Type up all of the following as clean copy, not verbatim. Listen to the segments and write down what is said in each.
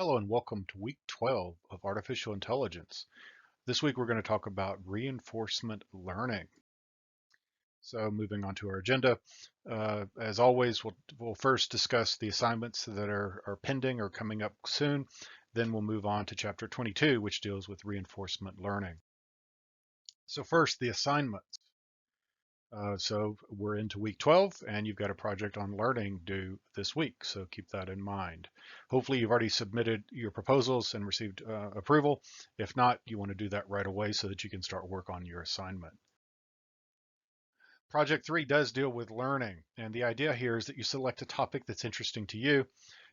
Hello and welcome to week 12 of Artificial Intelligence. This week we're going to talk about reinforcement learning. So moving on to our agenda, as always, we'll first discuss the assignments that are pending or coming up soon. Then we'll move on to chapter 22, which deals with reinforcement learning. So first, the assignments. So we're into week 12 and you've got a project on learning due this week. So keep that in mind. Hopefully you've already submitted your proposals and received approval. If not, you want to do that right away so that you can start work on your assignment. Project 3 does deal with learning. And the idea here is that you select a topic that's interesting to you.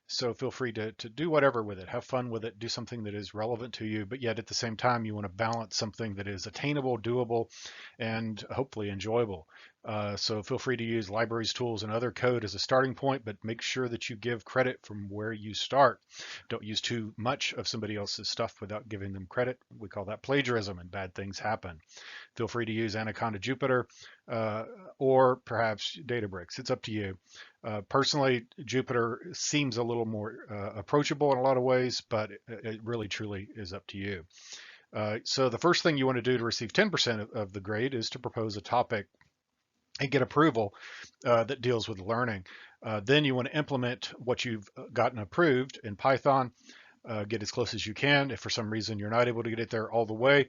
So feel free to do whatever with it, have fun with it, do something that is relevant to you, but yet at the same time, you want to balance something that is attainable, doable, and hopefully enjoyable. So feel free to use libraries, tools, and other code as a starting point, but make sure that you give credit from where you start. Don't use too much of somebody else's stuff without giving them credit. We call that plagiarism, and bad things happen. Feel free to use Anaconda Jupyter uh, or perhaps Databricks. It's up to you. Personally, Jupyter seems a little more approachable in a lot of ways, but it really truly is up to you. So the first thing you want to do to receive 10% of the grade is to propose a topic and get approval that deals with learning. Then you want to implement what you've gotten approved in Python. Get as close as you can. If for some reason you're not able to get it there all the way,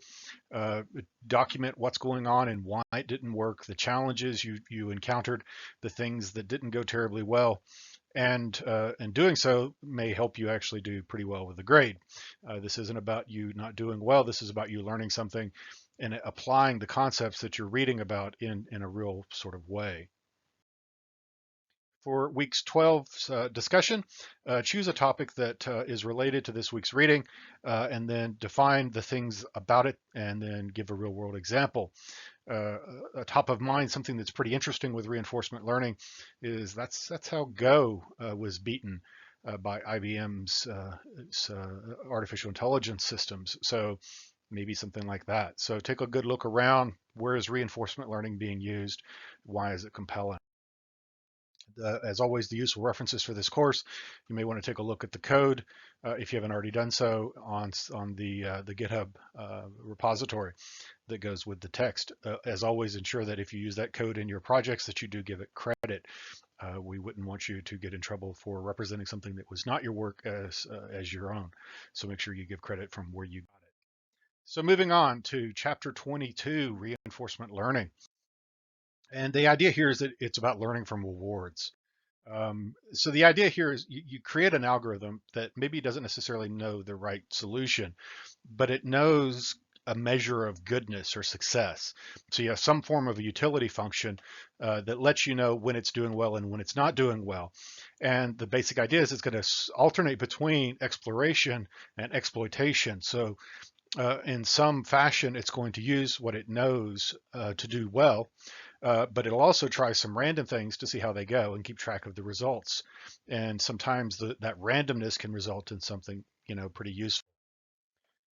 uh, document what's going on and why it didn't work, the challenges you encountered, the things that didn't go terribly well, and doing so may help you actually do pretty well with the grade. This isn't about you not doing well. This is about you learning something and applying the concepts that you're reading about in a real sort of way. For week's 12 discussion, choose a topic that is related to this week's reading, and then define the things about it, and then give a real world example. A top of mind, something that's pretty interesting with reinforcement learning is that's how Go was beaten by IBM's artificial intelligence systems. So maybe something like that. So take a good look around. Where is reinforcement learning being used? Why is it compelling? As always, the useful references for this course, you may want to take a look at the code if you haven't already done so on the GitHub repository that goes with the text. As always, ensure that if you use that code in your projects that you do give it credit. We wouldn't want you to get in trouble for representing something that was not your work as your own. So make sure you give credit from where you got it. So moving on to chapter 22, reinforcement learning. And the idea here is that it's about learning from rewards. So the idea here is you create an algorithm that maybe doesn't necessarily know the right solution, but it knows a measure of goodness or success. So you have some form of a utility function that lets you know when it's doing well and when it's not doing well. And the basic idea is it's going to alternate between exploration and exploitation. So in some fashion, it's going to use what it knows to do well, but it'll also try some random things to see how they go and keep track of the results. And sometimes that randomness can result in something, pretty useful.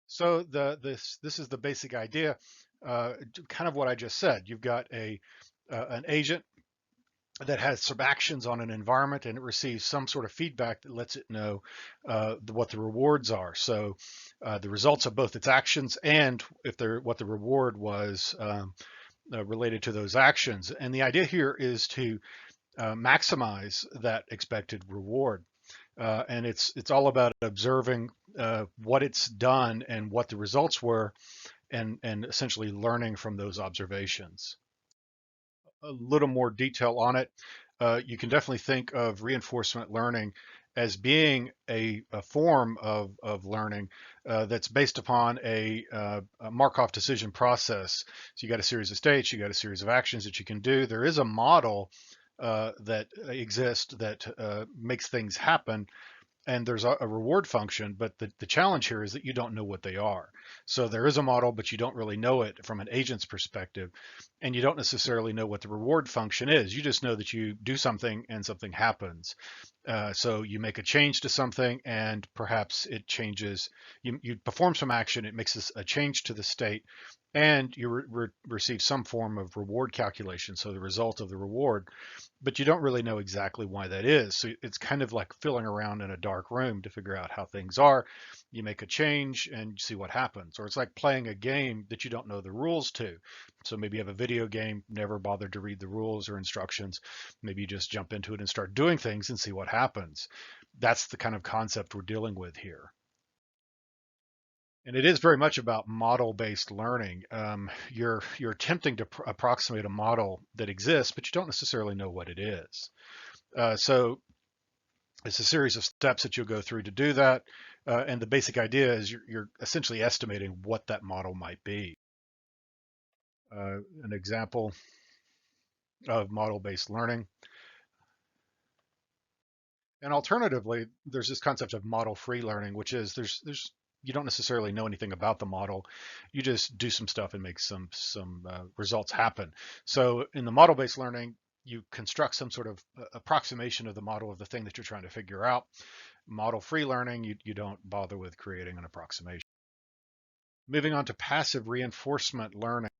So this is the basic idea, kind of what I just said. You've got an agent that has some actions on an environment and it receives some sort of feedback that lets it know what the rewards are. So the results of both its actions and if they're what the reward was related to those actions. And the idea here is to maximize that expected reward. And it's all about observing what it's done and what the results were, and essentially learning from those observations. A little more detail on it. You can definitely think of reinforcement learning as being a form of learning that's based upon a Markov decision process. So you got a series of states, you got a series of actions that you can do. There is a model that exists that makes things happen, and there's a reward function, but the challenge here is that you don't know what they are. So there is a model, but you don't really know it from an agent's perspective, and you don't necessarily know what the reward function is. You just know that you do something and something happens. So you make a change to something, and perhaps it changes. You perform some action, it makes a change to the state, and you receive some form of reward calculation, so the result of the reward, but you don't really know exactly why that is. So it's kind of like filling around in a dark room to figure out how things are. You make a change and see what happens. Or it's like playing a game that you don't know the rules to. So maybe you have a video game, never bothered to read the rules or instructions. Maybe you just jump into it and start doing things and see what happens. That's the kind of concept we're dealing with here. And it is very much about model-based learning. You're attempting to approximate a model that exists, but you don't necessarily know what it is. So it's a series of steps that you'll go through to do that. And the basic idea is you're essentially estimating what that model might be. An example of model-based learning. And alternatively, there's this concept of model-free learning, which is there's you don't necessarily know anything about the model. You just do some stuff and make some results happen. So in the model-based learning, you construct some sort of approximation of the model of the thing that you're trying to figure out. Model-free learning, you don't bother with creating an approximation. Moving on to passive reinforcement learning.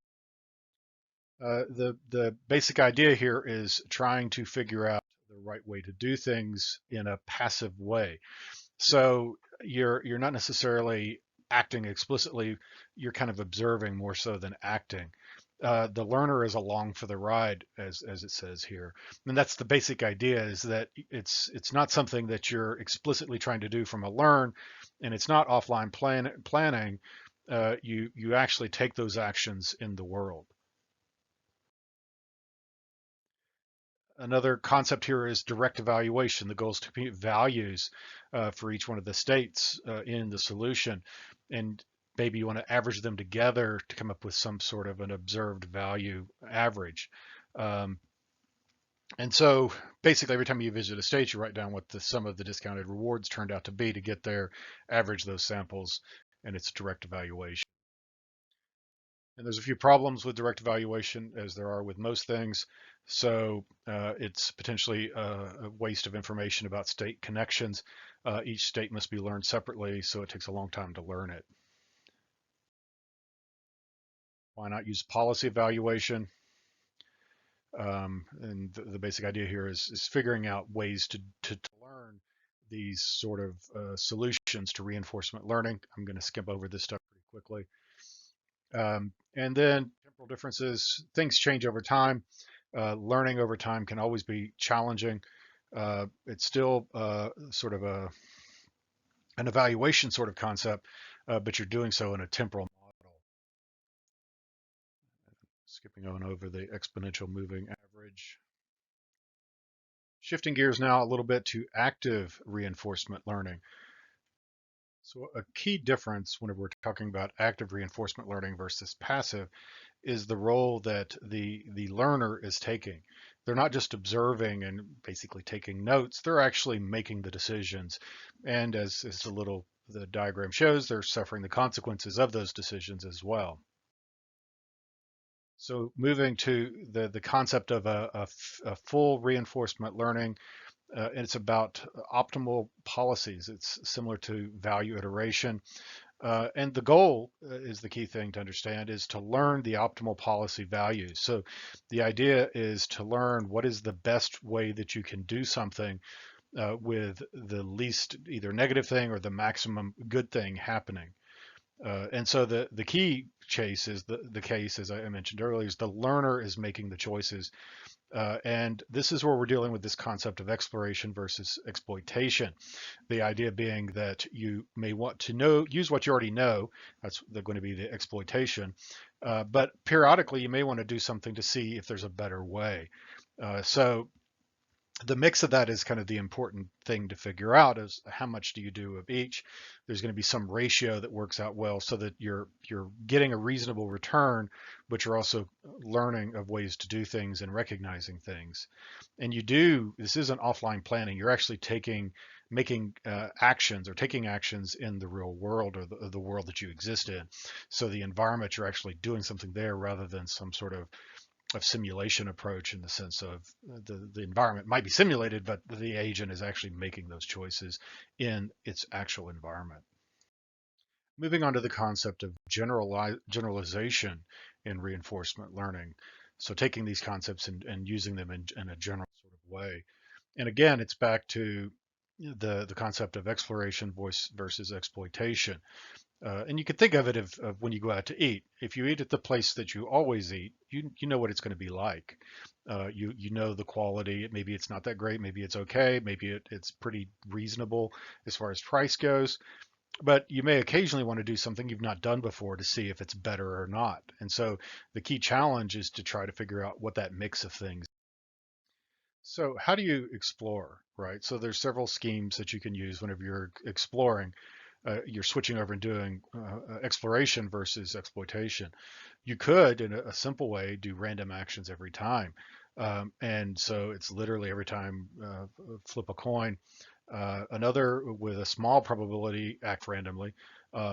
The basic idea here is trying to figure out the right way to do things in a passive way. So you're not necessarily acting explicitly, you're kind of observing more so than acting. The learner is along for the ride, as it says here, and that's the basic idea: is that it's not something that you're explicitly trying to do from a learn, and it's not offline planning. You actually take those actions in the world. Another concept here is direct evaluation. The goal is to compute values for each one of the states in the solution. And maybe you want to average them together to come up with some sort of an observed value average. Um, and so basically every time you visit a state, you write down what the sum of the discounted rewards turned out to be to get there, average those samples, and it's direct evaluation. And there's a few problems with direct evaluation, as there are with most things. So it's potentially a waste of information about state connections. Each state must be learned separately, so it takes a long time to learn it. Why not use policy evaluation? And the basic idea here is figuring out ways to learn these sort of solutions to reinforcement learning. I'm going to skip over this stuff pretty quickly. And then temporal differences, things change over time. Learning over time can always be challenging. It's still sort of an evaluation sort of concept, but you're doing so in a temporal model. Skipping on over the exponential moving average. Shifting gears now a little bit to active reinforcement learning. So a key difference whenever we're talking about active reinforcement learning versus passive is the role that the learner is taking. They're not just observing and basically taking notes, they're actually making the decisions. And as the diagram shows, they're suffering the consequences of those decisions as well. So moving to the concept of a full reinforcement learning, it's about optimal policies. It's similar to value iteration. And the goal is the key thing to understand is to learn the optimal policy values. So the idea is to learn what is the best way that you can do something with the least either negative thing or the maximum good thing happening. And so the key chase is the case, as I mentioned earlier, is the learner is making the choices. And this is where we're dealing with this concept of exploration versus exploitation. The idea being that you may want to use what you already know. That's going to be the exploitation. But periodically, you may want to do something to see if there's a better way. So the mix of that is kind of the important thing to figure out is how much do you do of each. There's going to be some ratio that works out well so that you're getting a reasonable return, but you're also learning of ways to do things and recognizing things. And this isn't offline planning. You're actually making actions or taking actions in the real world or the world that you exist in. So the environment, you're actually doing something there rather than some sort of simulation approach in the sense of the environment might be simulated, but the agent is actually making those choices in its actual environment. Moving on to the concept of generalization in reinforcement learning. So taking these concepts and using them in a general sort of way. And again, it's back to the concept of exploration voice versus exploitation. And you can think of it of when you go out to eat. If you eat at the place that you always eat, you know what it's going to be like. You know the quality. Maybe it's not that great. Maybe it's okay. Maybe it's pretty reasonable as far as price goes. But you may occasionally want to do something you've not done before to see if it's better or not. And so the key challenge is to try to figure out what that mix of things. So how do you explore, right? So there's several schemes that you can use whenever you're exploring. You're switching over and doing exploration versus exploitation. You could, in a simple way, do random actions every time. And so it's literally every time flip a coin. Another with a small probability act randomly,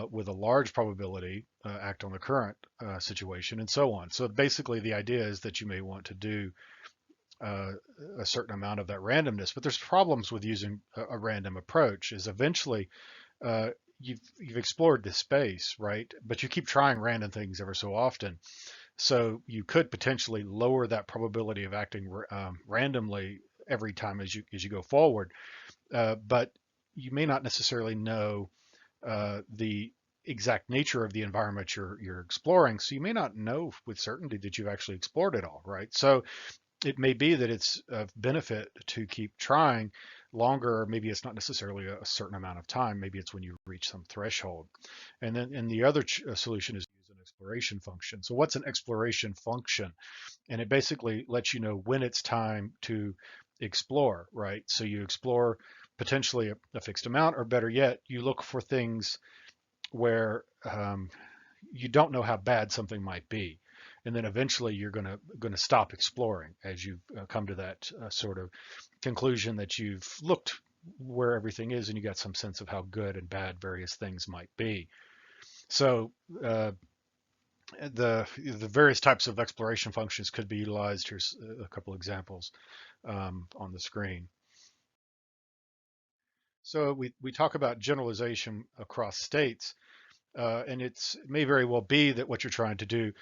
with a large probability act on the current situation, and so on. So basically, the idea is that you may want to do uh, a certain amount of that randomness, but there's problems with using a random approach. Is eventually uh, you've explored this space, right? But you keep trying random things ever so often, so you could potentially lower that probability of acting randomly every time as you go forward. But you may not necessarily know the exact nature of the environment you're exploring, so you may not know with certainty that you've actually explored it all, right? So it may be that it's of benefit to keep trying longer, or maybe it's not necessarily a certain amount of time. Maybe it's when you reach some threshold. And the other solution is to use an exploration function. So what's an exploration function? And it basically lets you know when it's time to explore, right? So you explore potentially a fixed amount, or better yet, you look for things where you don't know how bad something might be, and then eventually you're going to stop exploring as you come to that sort of conclusion that you've looked where everything is and you got some sense of how good and bad various things might be. So the various types of exploration functions could be utilized. Here's a couple examples on the screen. So we talk about generalization across states. And it may very well be that what you're trying to do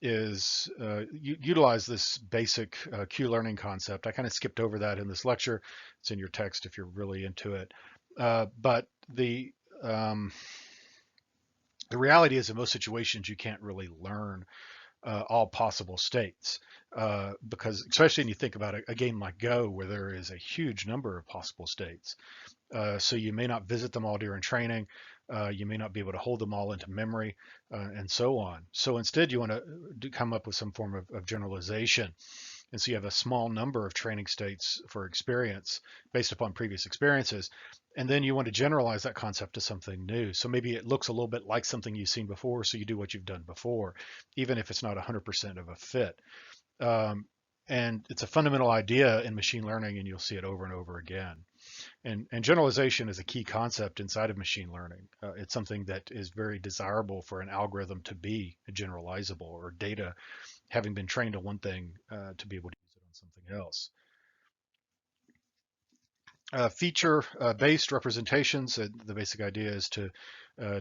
is utilize this basic Q-learning concept. I kind of skipped over that in this lecture. It's in your text if you're really into it. But the reality is, in most situations, you can't really learn all possible states, because especially when you think about a game like Go, where there is a huge number of possible states. So you may not visit them all during training. You may not be able to hold them all into memory, and so on. So instead, you want to come up with some form of generalization. And so you have a small number of training states for experience based upon previous experiences. And then you want to generalize that concept to something new. So maybe it looks a little bit like something you've seen before, so you do what you've done before, even if it's not 100% of a fit. Um, and it's a fundamental idea in machine learning, and you'll see it over and over again. And generalization is a key concept inside of machine learning. It's something that is very desirable for an algorithm to be generalizable, or data having been trained on one thing to be able to use it on something else. Feature-based representations, the basic idea is to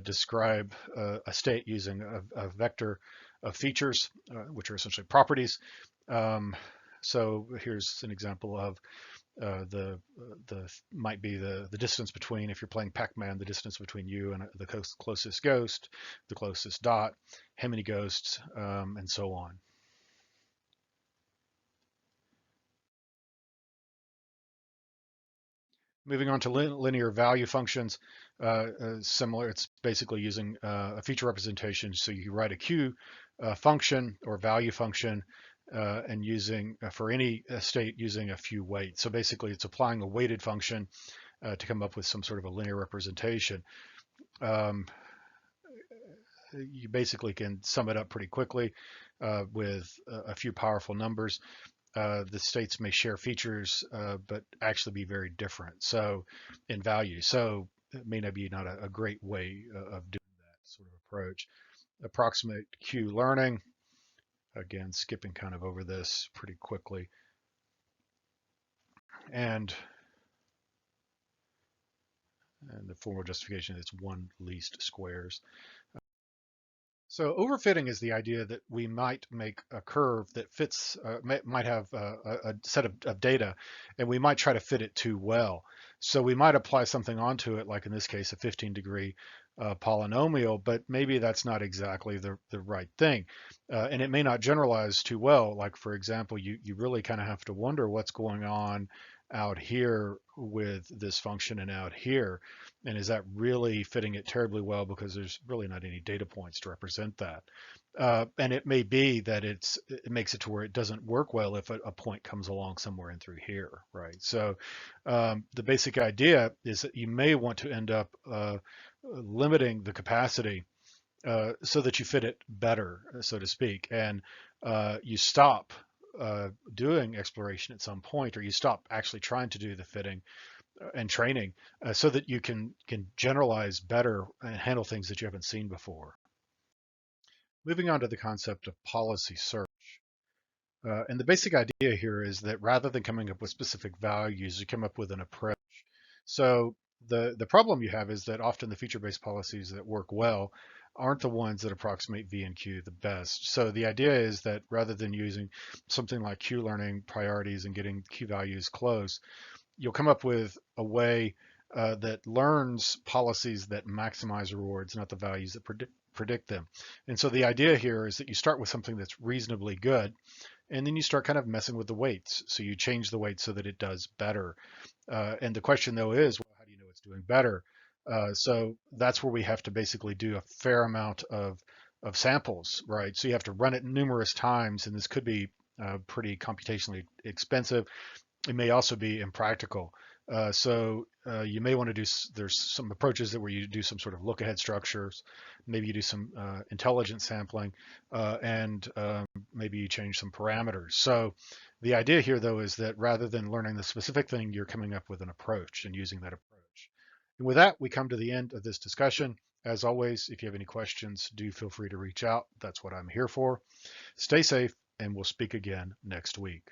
describe a state using a vector of features, which are essentially properties. So here's an example of the might be the distance between, if you're playing Pac-Man, the distance between you and the closest ghost, the closest dot, how many ghosts, and so on. Moving on to linear value functions, similar. It's basically using a feature representation. So you write a Q function or value function, and using for any state using a few weights. So basically, it's applying a weighted function to come up with some sort of a linear representation. Um, you basically can sum it up pretty quickly with a few powerful numbers. The states may share features, but actually be very different. So in value, so it may not be a great way of doing that sort of approach. Approximate Q learning, again, skipping kind of over this pretty quickly. And And the formal justification is 1 least squares. So overfitting is the idea that we might make a curve that fits, might have a set of data, and we might try to fit it too well. So we might apply something onto it, like in this case, a 15-degree polynomial, but maybe that's not exactly the right thing. And it may not generalize too well. Like, for example, you really kind of have to wonder what's going on out here with this function and out here. And is that really fitting it terribly well, because there's really not any data points to represent that. And it may be that it makes it to where it doesn't work well if a point comes along somewhere in through here, right? So the basic idea is that you may want to end up limiting the capacity so that you fit it better, so to speak, and you stop doing exploration at some point, or you stop actually trying to do the fitting and training so that you can generalize better and handle things that you haven't seen before. Moving on to the concept of policy search. And the basic idea here is that rather than coming up with specific values, you come up with an approach. So the problem you have is that often the feature-based policies that work well aren't the ones that approximate V and Q the best. So the idea is that rather than using something like Q-learning priorities and getting Q values close, you'll come up with a way that learns policies that maximize rewards, not the values that predict them. And so the idea here is that you start with something that's reasonably good, and then you start kind of messing with the weights. So you change the weight so that it does better. And the question though is, well, how do you know it's doing better? So that's where we have to basically do a fair amount of samples, right? So you have to run it numerous times, and this could be pretty computationally expensive. It may also be impractical. So you may want to do, there's some approaches that where you do some sort of look ahead structures, maybe you do some intelligent sampling, and maybe you change some parameters. So the idea here though is that rather than learning the specific thing, you're coming up with an approach and using that approach. And with that, we come to the end of this discussion. As always, if you have any questions, do feel free to reach out. That's what I'm here for. Stay safe, and we'll speak again next week.